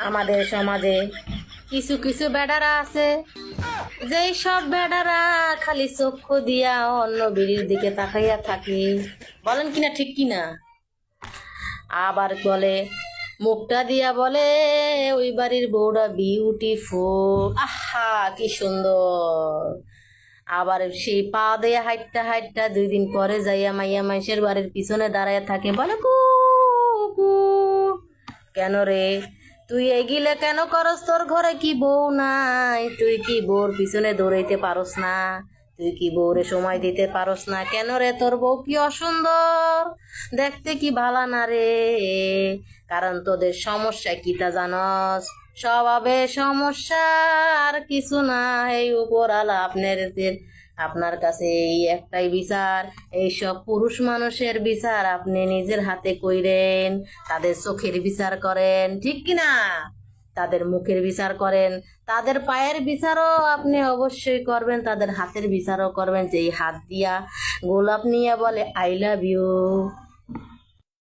আমাদের সমাজে কিছু কিছু বেডারা আছে, যেই সব বেডারা খালি চক্ষু দিয়া অন্য বিড়ির দিকে তাকাইয়া থাকে। বলেন কিনা ঠিক কিনা? আবার বলে, মুখটা দিয়া বলে ওই বাড়ির বউটা বিউটিফুল, আহা কি সুন্দর। আবার সেই পা দিয়ে হাইটটা হাইটটা 2 দিন পরে যাইয়া মাইয়া মাইশের বাড়ির পিছনে দাঁড়ায় থাকে, বলে কু কু। কেন রে, তুই এগিলে কেন করস? তোর ঘরে কি বউ নাই? তুই কি বউর পিছনে দৌড়াইতে পারস না? তুই কি বউরে সময় দিতে পারস না? কেন রে, তোর বউ কি অসুন্দর? দেখতে কি ভালা না রে? কারণ তোদের সমস্যা কি তা জানস? স্বভাবে সমস্যা, আর কিছু না। এই উপরালা আপনার কাছে এই একটাই বিচার, এইসব পুরুষ মানুষের বিচার আপনি নিজের হাতে কইরেন। তাদের চোখের বিচার করেন, ঠিক কিনা? তাদের মুখের বিচার করেন, তাদের পায়ের বিচারও আপনি অবশ্যই করবেন, তাদের হাতের বিচারও করবেন। যেই হাত দিয়া গোলাপ নিয়ে বলে আই লাভ ইউ,